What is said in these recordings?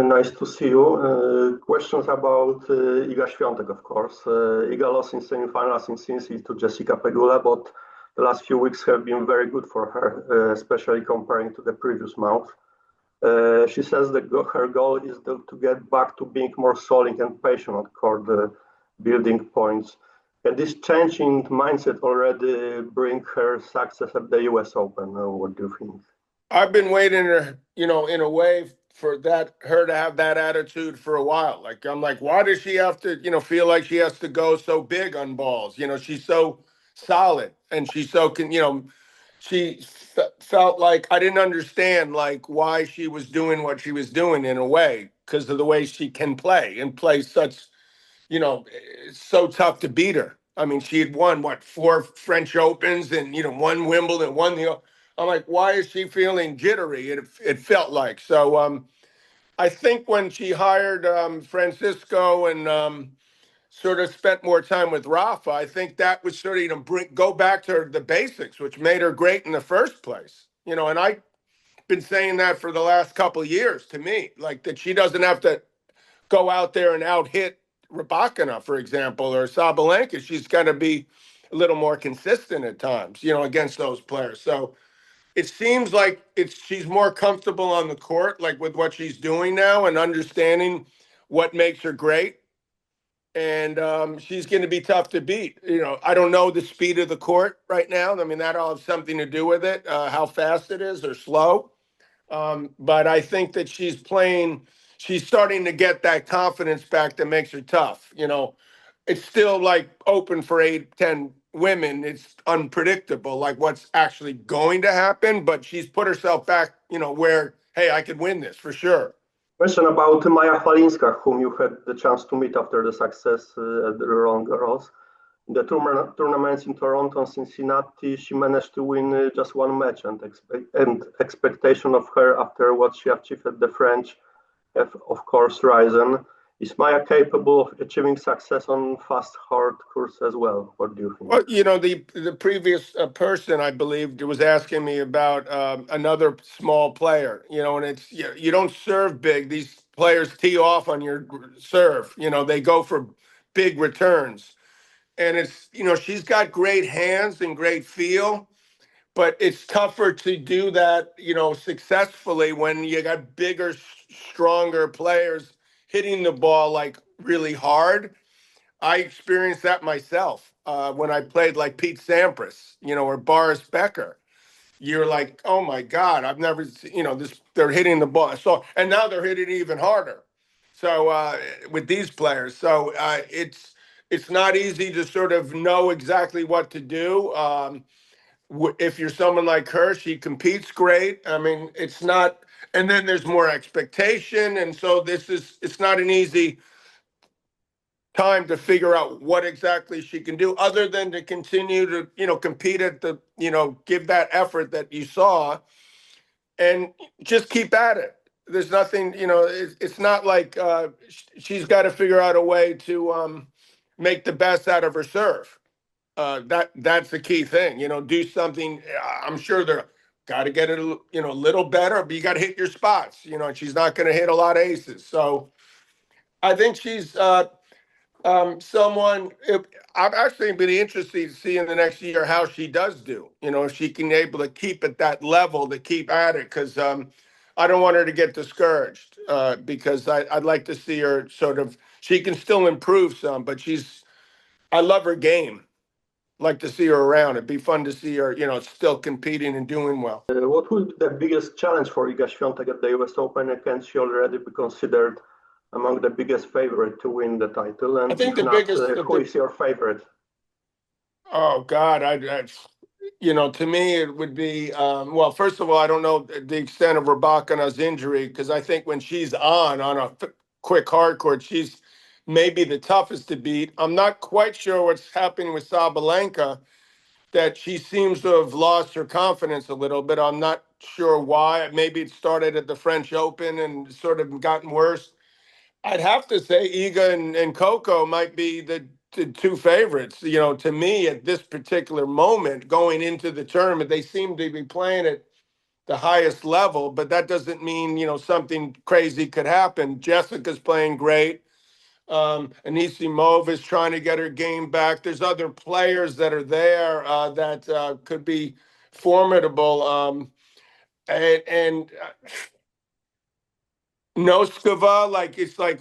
Nice to see you. Questions about Iga Świątek, of course. Iga lost in semifinals in Cincinnati to Jessica Pegula, but the last few weeks have been very good for her, especially comparing to the previous month. She says that her goal is to get back to being more solid and patient on court, building points. And this change in mindset already bring her success at the US Open. What do you think? I've been waiting, in a way for her to have that attitude for a while. Like, I'm like, why does she have to, feel like she has to go so big on balls? She's so solid and she's so, she felt like I didn't understand like why she was doing what she was doing in a way because of the way she can play and play such, it's so tough to beat her. I mean, she had won, 4 French Opens and, won Wimbledon, I'm like, why is she feeling jittery? It felt like. So I think when she hired Francisco and sort of spent more time with Rafa, I think that was sort of, go back to the basics, which made her great in the first place. And I've been saying that for the last couple of years to me, like that she doesn't have to go out there and out-hit Rybakina, for example, or Sabalenka. She's got to be a little more consistent at times, against those players. So it seems like she's more comfortable on the court, like with what she's doing now and understanding what makes her great. And she's going to be tough to beat. I don't know the speed of the court right now. I mean, that'll have something to do with it, how fast it is or slow. But I think that she's starting to get that confidence back that makes her tough. It's still like open for 8, 10 women. It's unpredictable, like what's actually going to happen. But she's put herself back, where, hey, I could win this for sure. Question about Maję Chwalińską, whom you had the chance to meet after the success at the Roland Garros. In the tournaments in Toronto and Cincinnati, she managed to win just one match, and expectation of her after what she achieved at the French have, of course, risen. Is Maja capable of achieving success on fast, hard course as well? What do you think? Well, the previous person, I believe, was asking me about another small player, and it's, you don't serve big. These players tee off on your serve. They go for big returns. And it's, she's got great hands and great feel, but it's tougher to do that, successfully when you got bigger, stronger players hitting the ball like really hard. I experienced that myself when I played like Pete Sampras, or Boris Becker. You're like, oh my God, I've never, they're hitting the ball. So, and now they're hitting even harder. So with these players, so it's not easy to sort of know exactly what to do. If you're someone like her, she competes great. I mean, it's not, and then there's more expectation. And so it's not an easy time to figure out what exactly she can do other than to continue to, compete at the, give that effort that you saw and just keep at it. There's nothing, it's not like she's got to figure out a way to make the best out of her serve. That's the key thing, do something. I'm sure they're got to get it, a little better, but you got to hit your spots, and she's not going to hit a lot of aces. So I think she's someone, I'm actually been interested to see in the next year how she does do, if she can able to keep at that level, to keep at it, because I don't want her to get discouraged because I'd like to see her sort of, she can still improve some, but I love her game. Like to see her around. It'd be fun to see her, still competing and doing well. What will be the biggest challenge for Iga Świątek at the US Open? And can she already be considered among the biggest favorite to win the title? And I think if the not, biggest. who is your favorite? Oh God, to me it would be. Well, first of all, I don't know the extent of Rybakina's injury because I think when she's on a quick hard court, she's maybe the toughest to beat. I'm not quite sure what's happening with Sabalenka, that she seems to have lost her confidence a little bit. I'm not sure why. Maybe it started at the French Open and sort of gotten worse. I'd have to say Iga and Coco might be the two favorites. To me at this particular moment going into the tournament, they seem to be playing it the highest level, but that doesn't mean, something crazy could happen. Jessica's playing great. Anisimova is trying to get her game back. There's other players that are there that could be formidable. And Noskova, it's like,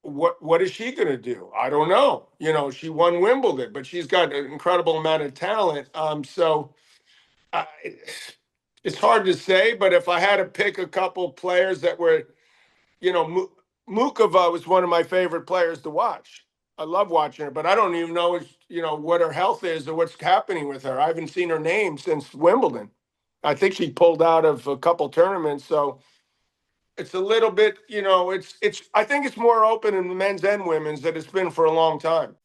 what is she going to do? I don't know. She won Wimbledon, but she's got an incredible amount of talent. So it's hard to say, but if I had to pick a couple players that were, Mukova was one of my favorite players to watch. I love watching her, but I don't even know, what her health is or what's happening with her. I haven't seen her name since Wimbledon. I think she pulled out of a couple tournaments, so it's a little bit, I think it's more open in the men's and women's than it's been for a long time.